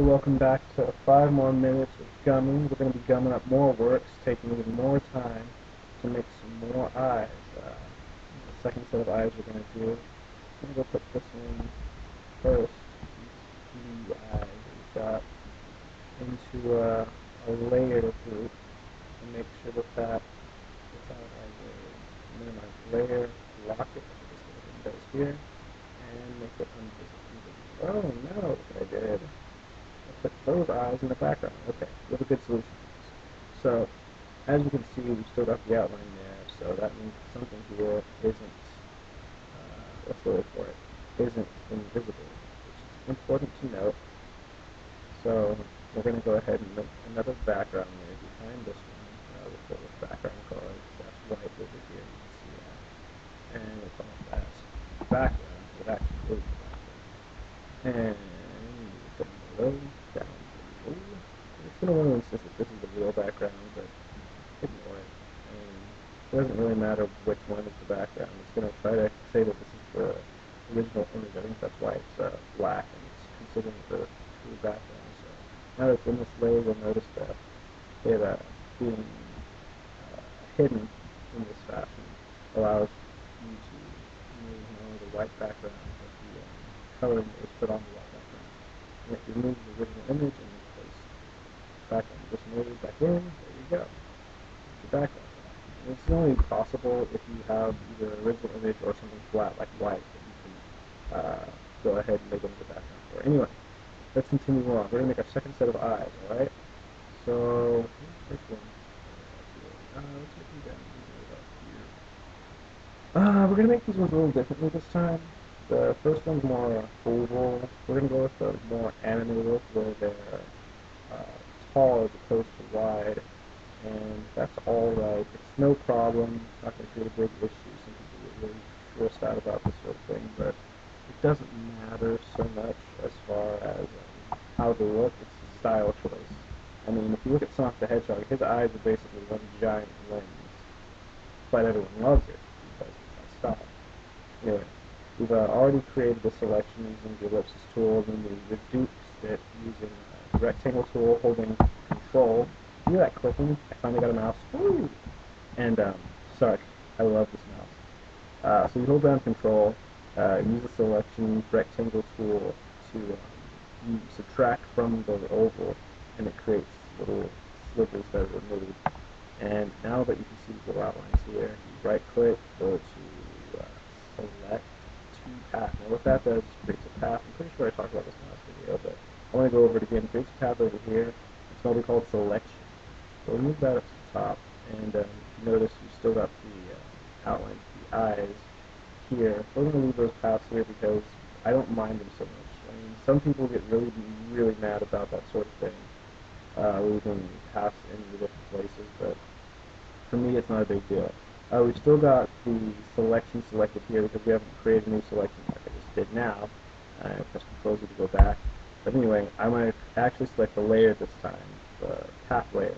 Hey, welcome back to 5 more minutes of gumming. We're going to be gumming up more works, taking even more time to make some more eyes. The second set of eyes we're going to do, I'm going to go put this one first, these two eyes that we've got, into a layer group and make sure that that's out as a minimize layer, lock it, which is what it does here, and make it invisible. Oh no, look what I did. Put those eyes in the background. Okay, we have a good solution. So, as you can see, we've still got the outline there, so that means something here isn't, what's the word for it, isn't invisible, which is important to note. So, we're going to go ahead and make another background layer behind this one. We'll call it background color. That's white over here, you can see that. And we'll call that background, so it actually is the background. And below, down below. It's going to want to insist that this is the real background, but ignore it. It doesn't really matter which one is the background. It's going to try to say that this is the original image. I think that's why it's black, and it's considering the true background. So now that it's in this layer, you'll notice that it being hidden in this fashion allows you to remove not only the white background, but the coloring that was put on the white background. And if you remove the original image and replace the background just made back in, there you go. It's your background. And it's only possible if you have either an original image or something flat like white that you can go ahead and make into the background for. Anyway, let's continue on. We're going to make our second set of eyes, alright? So, this one. Let's make them down here. We're going to make these ones a little differently this time. The first one's more oval. We're going to go with the more animated look where they're tall as opposed to wide. And that's alright. It's no problem. It's not going to create a big issue. Some people get really stressed out about this sort of thing, but it doesn't matter so much as far as how they look. It's a style choice. I mean, if you look at Sonic the Hedgehog, his eyes are basically one giant lens, but everyone loves it because it's that style. Anyway, we've already created the selection using the ellipsis tool, and then we reduced it using the rectangle tool holding control. You hear that clicking? I finally got a mouse. Woo! And, sorry, I love this mouse. So you hold down control, use the selection rectangle tool to you subtract from the oval, and it creates little slivers that are removed. And now that you can see the little outlines here, you right click, go to select to path. Now what that does is creates a path. I'm pretty sure I talked about this in the last video, but I want to go over it again. Creates a path over here. It's what we call selection. So we'll move that up to the top, and if you notice you still got the outline for the eyes here. We're going to leave those paths here because I don't mind them so much. I mean, some people get really, really mad about that sort of thing, leaving paths in the different places, but for me it's not a big deal. We've still got the selection selected here because we haven't created a new selection like I just did now. Press Control Z to go back. But anyway, I'm going to actually select the layer this time, the path layer,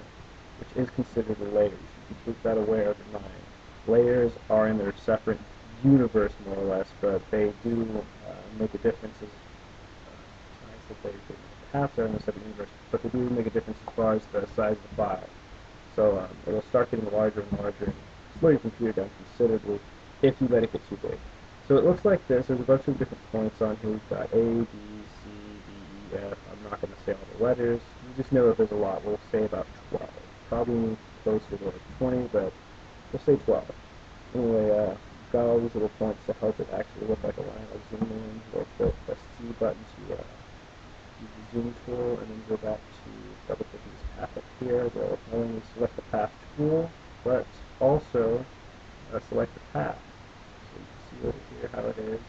which is considered a layer. You should keep that aware of your mind. Layers are in their separate universe, more or less, but they do make a difference as paths are in a separate universe, but they do make a difference as far as the size of the file. So it'll start getting larger and larger and slow your computer down considerably if you let it get too big. So it looks like this. There's a bunch of different points on here. We've got A, B, C, D, E, F. I'm not going to say all the letters. You just know that there's a lot. We'll say about 12. Probably closer to like 20, but we'll say 12. Anyway, got all these little points to help it actually look like a line. I'll zoom in real quick. Press C button to use the zoom tool, and then go back to double clicking this path up here. We'll not only select the path tool, but also select the path. So you can see over here how it is.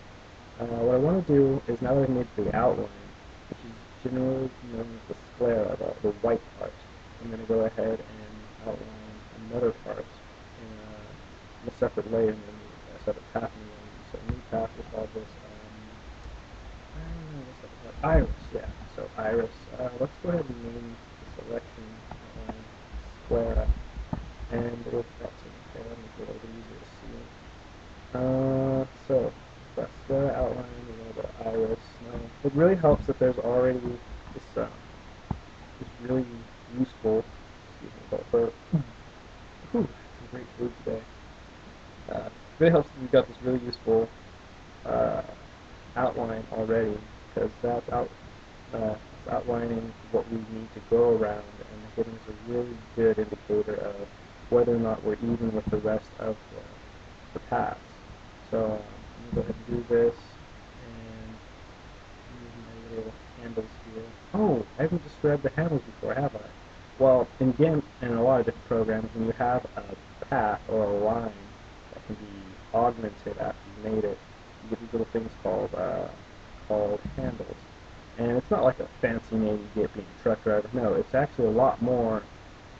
What I want to do is, now that I've made the outline, which is generally known as the sclera, the white part, I'm going to go ahead and outline another part in a separate layer, and then a separate path. So a new path, we'll call this iris, yeah. So iris. Let's go ahead and name the selection outline sclera, and we'll put that taken care of, make it a little bit easier to see. So that sclera outline, the iris. Now, it really helps that there's already this this really useful, excuse me about burp, some great food today. Really helps that we've got this really useful uh, outline already, because uh, that's outlining what we need to go around and giving us a really good indicator of whether or not we're even with the rest of the paths. So I'm going to go ahead and do this, and use my little handles here. Oh, I haven't described the handles before, have I? Well, in GIMP and a lot of different programs, when you have a path or a line that can be augmented after you made it, you get these little things called handles. And it's not like a fancy name you get being a truck driver. No, it's actually a lot more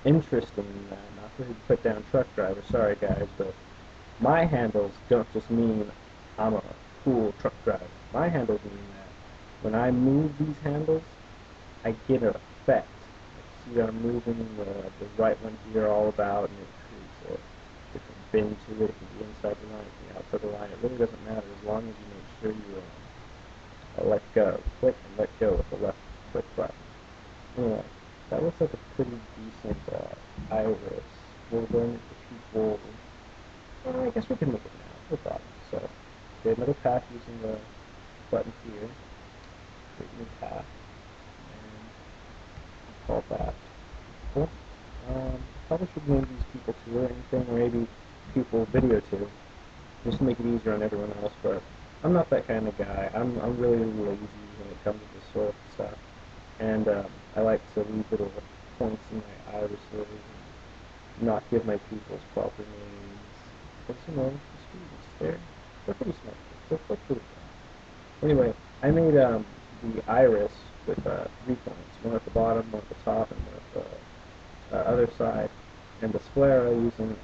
interesting than that. Not to put down truck driver, sorry guys, but my handles don't just mean I'm a cool truck driver. My handles mean that when I move these handles, I get an effect. See, I'm moving the right one here all about, and it creates a different bend to it. It can be inside the line, it can be outside the line. It really doesn't matter as long as you make sure you let go, click and let go with the left click button. Anyway, that looks like a pretty decent iris. We're going to people. Well, I guess we can make it now, no problem. So, create another path using the button here. Create a new path, and call that people. Probably should name these people 2 or anything, or maybe people video 2, just to make it easier on everyone else. But I'm not that kind of guy. I'm really lazy when it comes to this sort of stuff, and I like to leave little points in my irises and not give my peoples proper names. Because, you know, the students, they're pretty smart. They're pretty good. Anyway, I made the iris with 3 points, one at the bottom, one at the top, and one at the other side, and the sclera using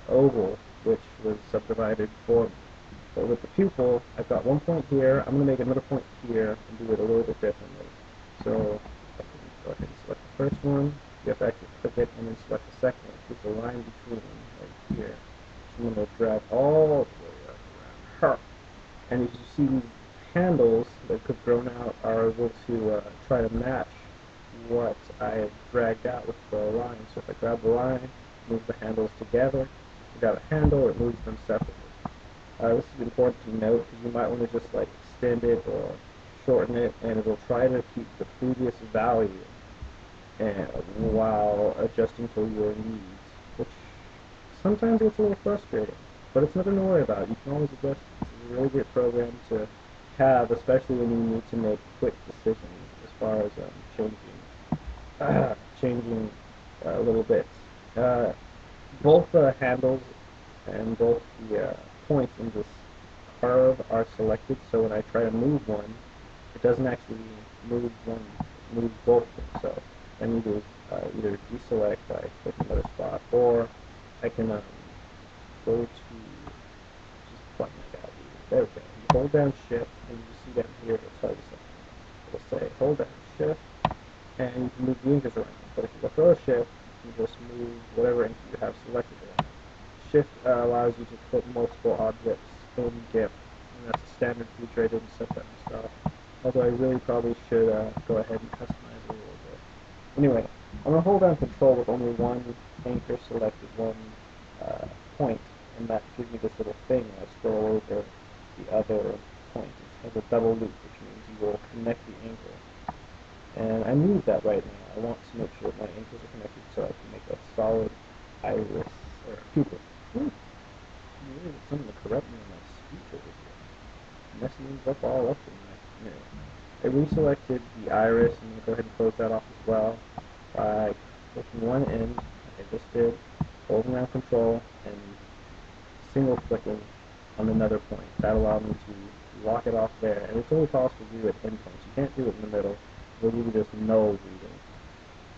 oval, which was subdivided for me. So with the pupil, I've got 1 point here. I'm going to make another point here and do it a little bit differently. So I can go ahead and select the first one. You have to actually click it and then select the second one. There's a line between them right here. So I'm going to drag all the way up around her. And as you see, these handles that have grown out are able to try to match what I have dragged out with the line. So if I grab the line, move the handles together, if I grab a handle, it moves them separately. This is important to note because you might want to just like extend it or shorten it, and it will try to keep the previous value and while adjusting to your needs, which sometimes gets a little frustrating, but it's nothing to worry about. You can always adjust. It's a really great program to have, especially when you need to make quick decisions as far as changing little bits. Both the handles and both the points in this curve are selected, so when I try to move one, it doesn't actually move both of them. So I need to either deselect by clicking another spot, or I can go to just button I got here. There we go. You hold down Shift, and you see down here it'll tell you something. It'll say hold down Shift, and you can move the anchors around. But if you let go of Shift, you just move whatever anchor you have selected around. Shift allows you to put multiple objects in GIMP, and that's a standard feature. I didn't set that myself, although I really probably should go ahead and customize it a little bit. Anyway, I'm going to hold down Control with only one anchor selected, one point, and that gives me this little thing when I scroll over the other point. It has a double loop, which means you will connect the anchor. And I need that right now. I want to make sure that my anchors are connected so I can make a solid iris or pupil. Ooh, I really need someone to correct me on my speech over here. Messing things up all up in my minute. I reselected the iris, and I'm going to go ahead and close that off as well by clicking one end, like I just did, holding down Control, and single clicking on another point. That allowed me to lock it off there, and it's only possible to do it endpoints. You can't do it in the middle. It'll give you this null reading.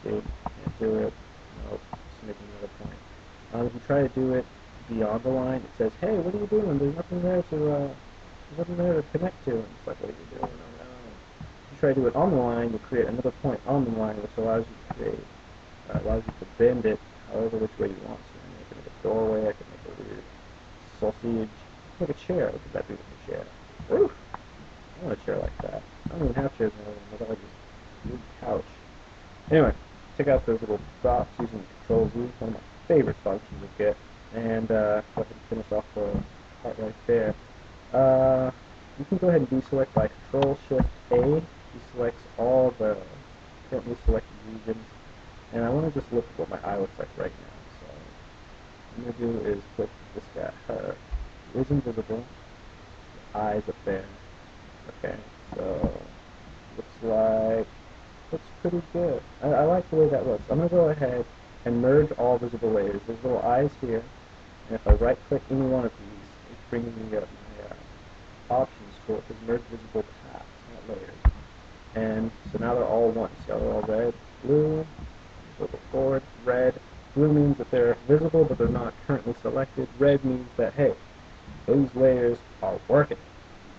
See, can't do it. Nope. Just making another point. If you try to do it beyond the line, it says, "Hey, what are you doing? There's nothing there to connect to." And it's like, "What are you doing? Oh no!" If you try to do it on the line, you create another point on the line, which allows you to bend it however which way you want to. I mean, I can make a doorway. I can make a weird sausage. Make a chair. Look at that beautiful chair. Ooh, I want a chair like that. I don't even have chairs anymore. I got like this big couch. Anyway, check out those little dots using Control Z, one of my favorite functions to get. And go ahead and finish off the part right there. You can go ahead and deselect by Control Shift A. Deselects all the currently selected regions. And I want to just look at what my eye looks like right now. So what I'm going to do is click this guy. Her is invisible. The eyes up there. Okay, so looks pretty good. I like the way that looks. I'm going to go ahead and merge all visible layers. There's little eyes here, and if I right click any one of these, it's bringing me up my options tool. It says merge visible paths, not layers. And so now they're all one. So they're all red, blue, go forward, red. Blue means that they're visible, but they're not currently selected. Red means that, hey, those layers are working.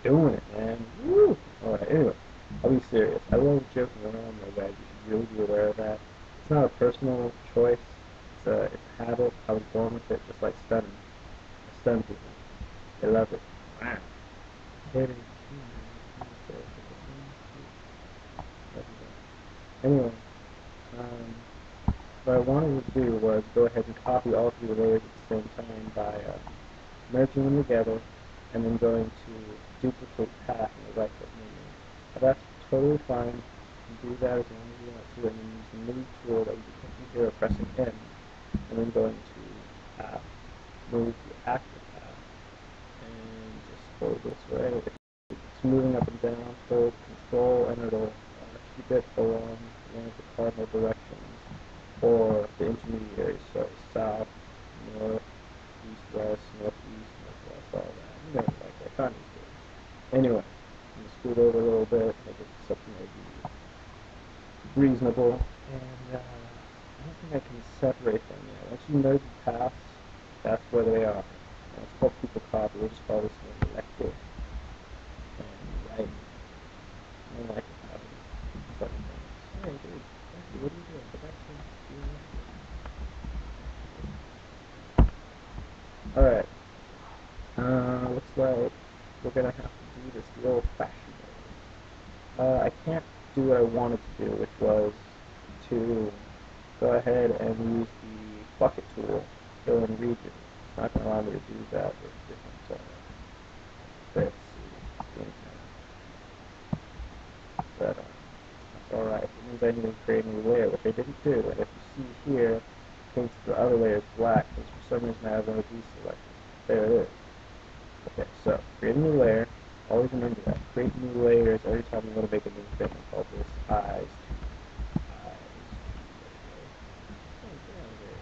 Doing it, man. Woo! Alright, anyway, I'll be serious. I love joking around like that. You should really be aware of that. It's not a personal choice. It's a habit. I was born with it, just like stunning. I stun people. They love it. Wow. Anyway, what I wanted to do was go ahead and copy all three layers at the same time by merging them together and then going to duplicate path in the right click menu. Now that's totally fine. You can do that as long as you want to, and then use the move tool that you can click here, pressing N, and then going to path, move the active path, and just go this way. If it's moving up and down, hold Control, and it'll keep it along one of the cardinal directions, or the intermediaries, so south, north, east, west, northeast, northwest, all that. You know, like that kind of stuff. Anyway, I'm going to scoot over a little bit, make it something that would be reasonable, and I don't think I can separate them yet. Once you merge the paths, that's where they are. Now, it's what people copy. We'll just call this one elective. And right. I don't like having funny things. Hey, dude, what are you doing? Go back to doing that. Alright. Looks like we're going to have to do this the old-fashioned way. I can't do what I wanted to do, which was to go ahead and use the bucket tool, fill in regions. It's not going to allow me to do that with different bits. But that's alright. It means I need to create a new layer, which I didn't do. And if you see here, it paints the other layers black, because for some reason I have one of these selected. There it is. Okay, so create a new layer. Always remember that. Create new layers every time you want to make a new thing. I call this eyes. Oh, get out of there.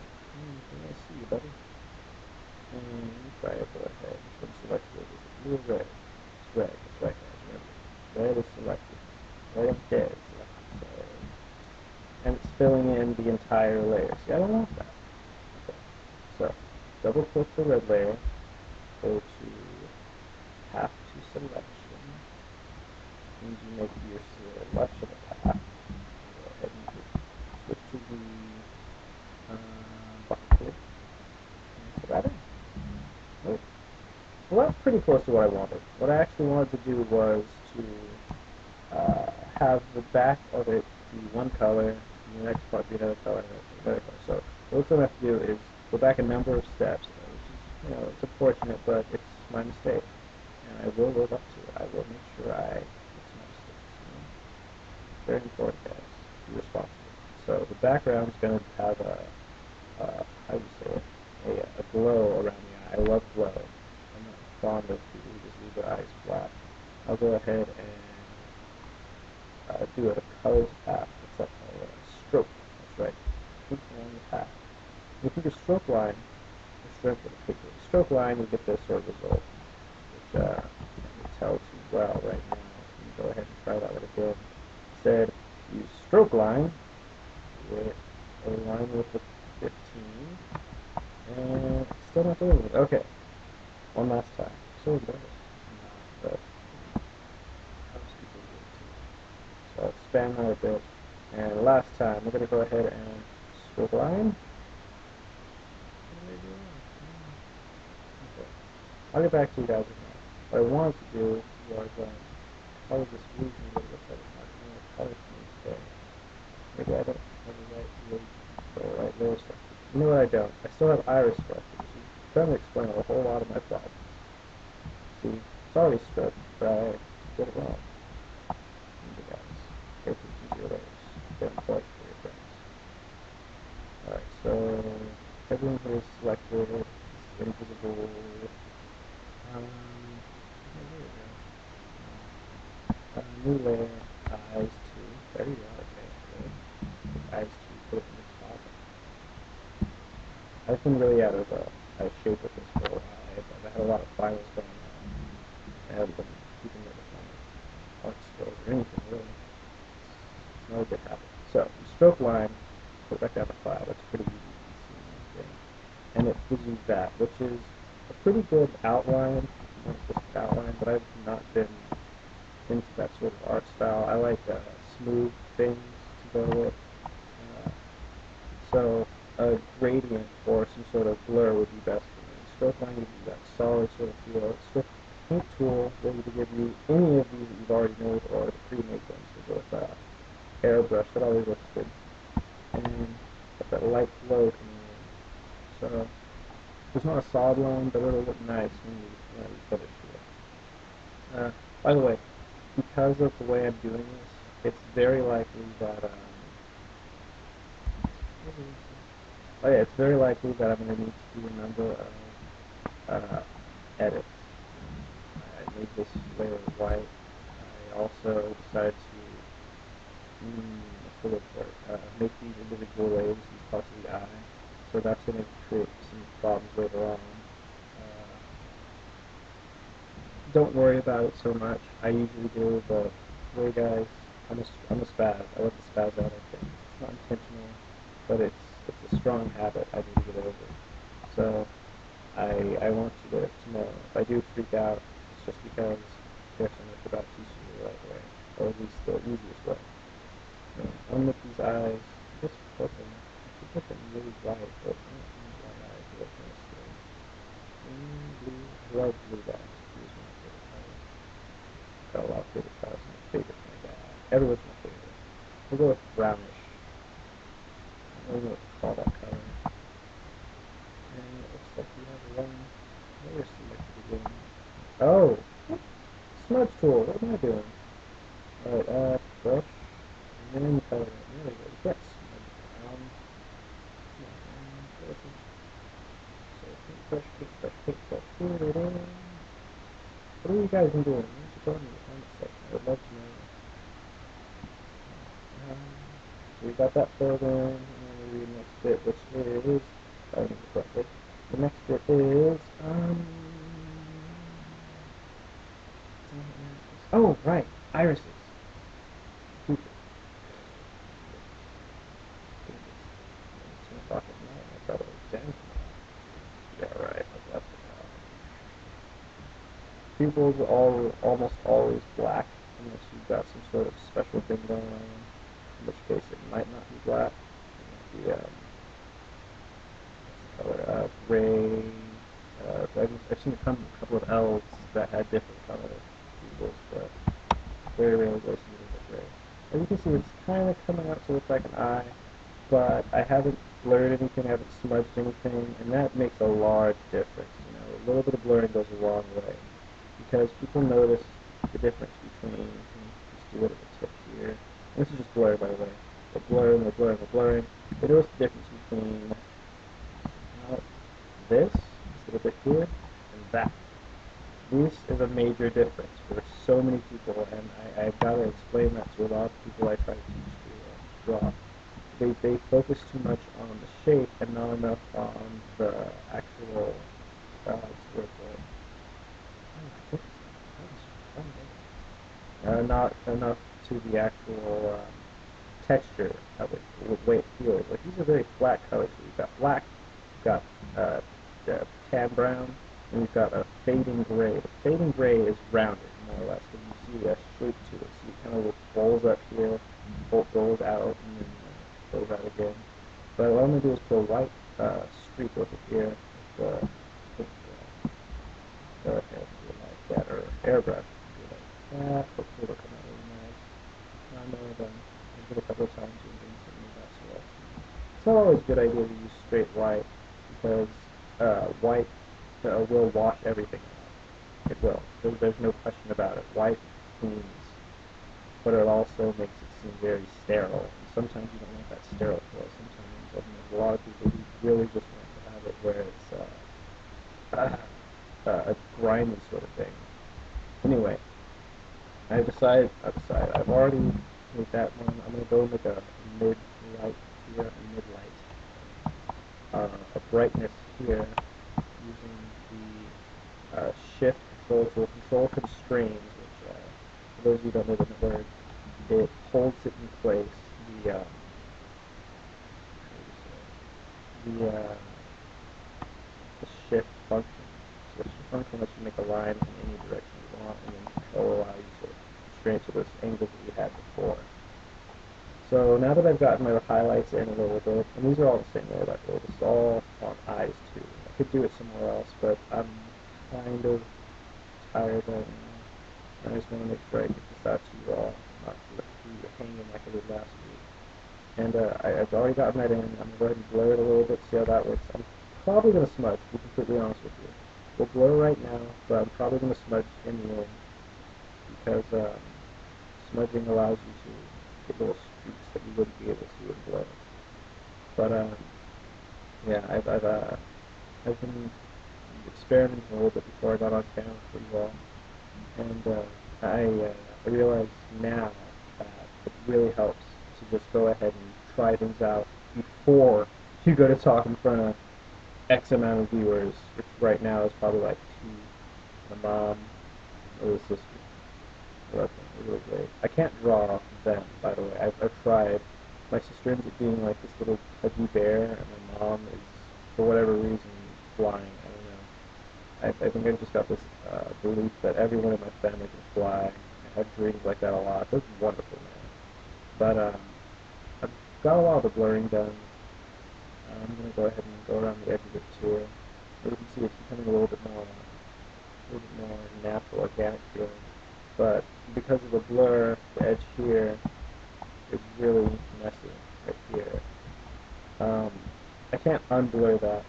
Can I see you, buddy? And try to go ahead. Which one's selected? Is it blue or red? It's red. That's right, guys. Remember. Red is selected. Red and dead is selected. So, and it's filling in the entire layer. See, I don't want that. Okay. So, double click the red layer. Go to path to selection. Means you make your selection a path. Go ahead and switch to the bucket tool. And put that in. Nope. Well, that's pretty close to what I wanted. What I actually wanted to do was to have the back of it be one color, and the next part be another color, and another color. So what I'm going to have to do is go back a number of steps, which is, it's unfortunate, but it's my mistake. And I will live up to it. I will make sure I fix my mistakes. Very important, guys. Be responsible. So the background is going to have how do you say it? A glow around the eye. I love glow. I'm not fond of people who just leave their eyes flat. I'll go ahead and do a colors path. What's that called? A stroke. That's right. Stroke along the path. If you do a stroke line, stroke line, you get this sort of result, which I can't tell too well right now. Let me go ahead and try that one again. It said use stroke line with a line with the 15, and it's still not doing it. Okay, one last time. So embarrassed. But how stupid is it? So I'll expand that a bit. And last time, we're going to go ahead and stroke line. Okay. I'll get back to you guys in a minute. What I wanted to do was color this region a little bit better. Not more color schemes there. Maybe I don't really the right lower structure. You know what I don't? I still have iris structure, which is trying to explain a whole lot of my problems. See, it's already stripped, but I did it wrong. Remember guys, pay attention to your layers. Don't plug for your friends. Alright, so everything here is selected. This is invisible. There we go. New layer, eyes too. There you go. Okay, good. Eyes too. Put it in the top. I've been really out of shape with this for a while. I've had a lot of finals going on. I haven't been keeping up with my art skills or anything really. It's not a good habit. So the stroke line, put back down the file. That's pretty easy to see. And it gives you that, which is a pretty good outline. Just outline, but I've not been into that sort of art style. I like smooth things to go with. So a gradient or some sort of blur would be best for me. Stroke line gives you that solid sort of feel. Stroke paint tool will either give you any of these that you've already made or the pre-made ones. So go with airbrush. That always looks good. And got that light glow coming in. So it's not a solid line, but it'll look nice when you finish it. By the way, because of the way I'm doing this, it's very likely that it's very likely that I'm going to need to do a number of edits. I made this layer white. I also decided to make these individual waves, these parts of the eye. So that's going to create some problems later on. Don't worry about it so much. I usually do, but really, guys, I'm a spaz. I like to spaz out on things. It's not intentional, but it's a strong habit I need to get over. So I want you to know if I do freak out, it's just because there's so much about teaching you the right way, or at least the easiest way. So I'm with these eyes. Just put them. I should put them really white, but I don't need white eyes. They look kind of scary. Blue. I love blue guys. Blue is my favorite color. Got a lot of favorite colors. My favorite, my dad. Everyone's my favorite. We'll go with brownish. I don't know what to call that color. And it looks like we have one layer selected again. Oh! Smudge tool. What am I doing? Alright, brush. And then color it. There we go. You can't smudge brown. So paintbrush, paintbrush, paintbrush. Put it in. What have you guys been doing? Why don't you tell me in the comment section? I would love to know. So we got that filled in, and then we read the next bit, which is, I don't know correctly. The next bit is, oh, right, irises. Future. It's 10 o'clock at night, I thought it was 10 tomorrow. Yeah, right, I've left it now. Pupils are almost always black, unless you've got some sort of special thing going on, in which case it might not be black. It might be, what's the color? Gray. I've seen a couple of elves that had different color pupils, but very rarely goes to gray. As you can see, it's kind of coming out to look like an eye, but I haven't blurred anything, I haven't smudged anything, and that makes a large difference. You know, a little bit of blurring goes a long way, because people notice the difference between, just do it at the tip here, and this is just blur, by the way, the blurring, the blurring, the blurring. They notice the difference between this little bit here and that. This is a major difference for so many people, and I've got to explain that to a lot of people I try to teach to draw. They focus too much on the shape and not enough on the actual, what's the word for it? Oh my goodness, not enough to the actual texture of it, the way it feels. Like, these are very flat colors. So you've got black, you've got tan brown, and you've got a fading gray. The fading gray is rounded, more or less, because you see a shape to it. So you kind of rolls up here, goes out, and then goes out again. But what I'm going to do is put a white streak over here with the like that, or airbrush. Do like that. Hopefully it'll come out really nice. I know I've done it a couple of times and didn't see that so often. it's not always a good idea to use straight white because white will wash everything out. It will. There's no question about it. White cleans, but it also makes it seem very sterile. And sometimes you don't want that sterile feel. Sometimes, I mean, there's a lot of people who really just want to have it where it's a grimy sort of thing. Anyway, I've already made that one. I'm going to go with a mid-light here, a mid-light. A brightness here using the shift control tool, control constrains, which, for those of you who don't know the word, it holds it in place. The, the shift function. So the shift function lets you make a line in any direction you want, and then control allows you to constrain to those angles that you had before. So now that I've gotten my highlights in a little bit, and these are all the same way, like this is all on eyes too. I could do it somewhere else, but I'm kind of tired right now. I just want to make sure I get this out to you all, not to leave you hanging like I did last week. And I've already gotten that in. I'm going to go ahead and blur it a little bit, see how that works. I'm probably going to smudge, to be completely honest with you. We'll blur right now, but I'm probably going to smudge in the end because smudging allows you to get little streaks that you wouldn't be able to in blur. But yeah, I've been experimenting a little bit before I got on camera for you all, and I realize now that it really helps to just go ahead and try things out before you go to talk in front of X amount of viewers, which right now is probably like two, my mom, or the sister. So that's really great. I can't draw them, by the way. I've tried. My sister ends up being like this little pudgy bear, and my mom is, for whatever reason, flying. I don't know. I think I've just got this belief that everyone in my family can fly. I have dreams like that a lot. That's wonderful, man. But I've got a lot of the blurring done. I'm going to go ahead and go around the edge of it too. As you can see, it's becoming a little bit more natural, organic feeling. But because of the blur, the edge here is really messy right here. I can't unblur that.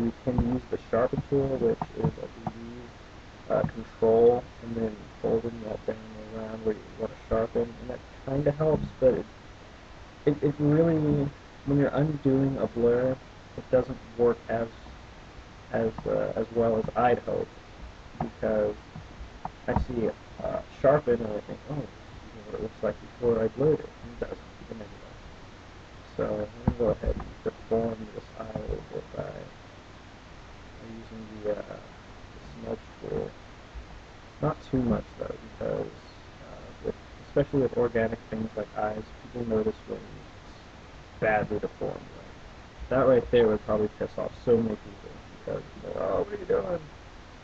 You can use the sharpen tool, which is, I believe, control, and then holding that down around where you want to sharpen, and that kind of helps, but it really, when you're undoing a blur, it doesn't work as well as I'd hope, because I see it sharpen and I think, oh, this is what it looks like before I blurred it, and it doesn't, even anyway. So I'm going to go ahead and deform this eye a little bit by using the smudge tool. Not too much though, because especially with organic things like eyes, people notice when it's badly deformed. Right? That right there would probably piss off so many people because they're like, oh, what are you doing?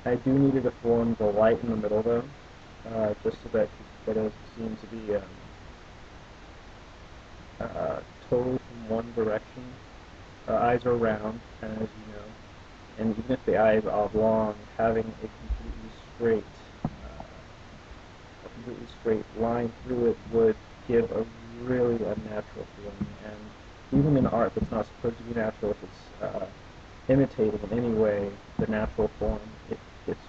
I do need to deform the light in the middle though, just so that it doesn't seem to be totally from one direction. Eyes are round, as you know, and even if the eye is oblong, having a completely straight line through it would give a really unnatural feeling. And even in art that's not supposed to be natural, if it's imitating in any way the natural form, it's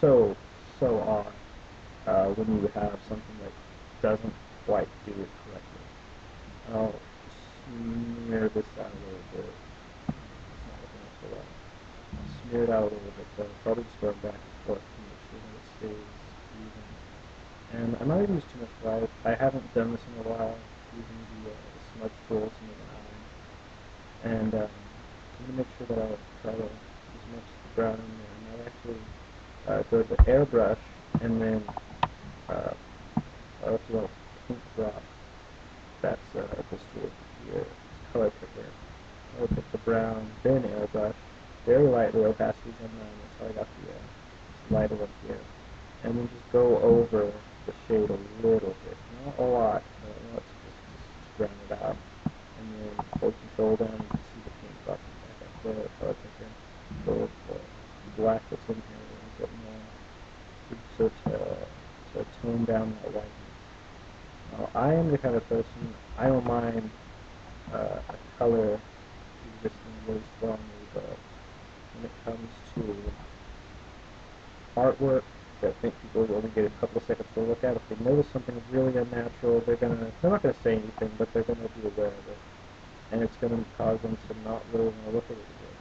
so odd when you have something that doesn't quite do it correctly. I'll smear this out a little bit. It's not looking so well. I'll smear it out a little bit, so probably just going back and forth to make sure that it stays even. And I'm not going to use too much white. I haven't done this in a while, using the smudge tool to make an eye. And I'm going to make sure that I try to use as much of the brown in there. And I'll actually go to the airbrush, and then if you want pink drop, that's this tool here, it's color picker. I'll pick the brown, then airbrush, very lightly, opacity's on 9, that's how I got the lighter one here. And then just go over the shade a little bit, not a lot, but let's just brown it out. And then hold control down, and you can see the paint dropping back up there, color picker. Go with the black that's in here a little bit more, to tone down that whiteness. Now, I am the kind of person, I don't mind a color existing really strongly, but when it comes to artwork that I think people will only get a couple of seconds to look at, if they notice something really unnatural, they're not gonna say anything, but they're gonna be aware of it, and it's gonna cause them to not really want to look at it again.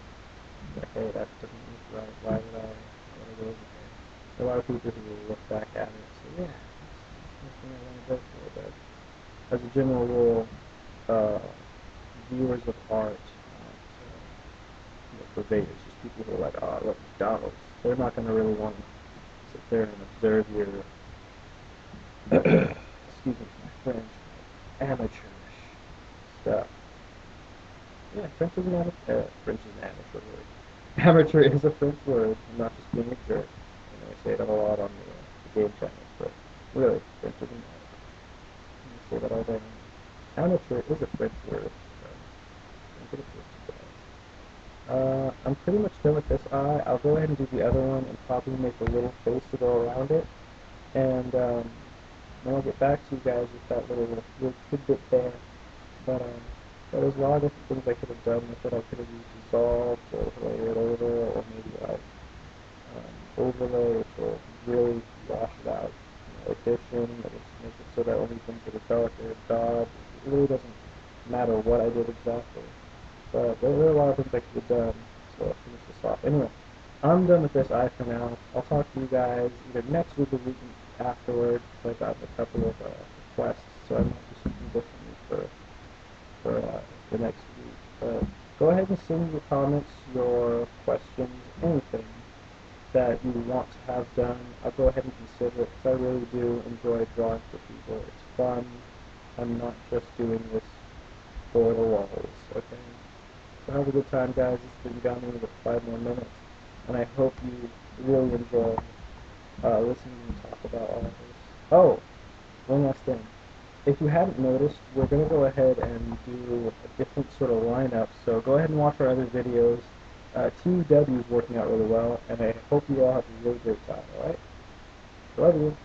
Like, hey, that doesn't look right. Why would I go over there? There are a lot of people who will look back at it and say, yeah, that's something I want to go for. But as a general rule, uh, viewers of art, purveyors, just people who are like, oh, I love McDonald's. They're not going to really want to sit there and observe your, excuse me for my French, amateurish stuff. Yeah, French is an amateur word. Amateur is a French word. I'm not just being a jerk. I know I say that a lot on the game channels, but really, French is an amateur. I say that all day. Amateur is a French word, so don't get it twisted, guys. I'm pretty much done with this eye. I'll go ahead and do the other one and probably make a little face to go around it. And then I'll get back to you guys with that little tidbit there. But there's a lot of different things I could have done with it. I could have used dissolve to layer it over, or maybe like overlay, which will really wash it out. Addition, that will make it so that only things that are darker dodge. It really doesn't matter what I did exactly. But there are a lot of things I could have done, so I'll finish this off. Anyway, I'm done with this eye for now. I'll talk to you guys either next week or the week afterwards. I've got a couple of requests, so I might do something differently for the next week. But go ahead and send me your comments, your questions, anything that you want to have done. I'll go ahead and consider it because I really do enjoy drawing for people. It's fun. I'm not just doing this for the walls, okay? So have a good time, guys. This has been Gumy with 5 more minutes, and I hope you really enjoy listening to me talk about all of this. Oh, one last thing. If you haven't noticed, we're going to go ahead and do a different sort of lineup, so go ahead and watch our other videos. Team W is working out really well, and I hope you all have a really great time, alright? Love you.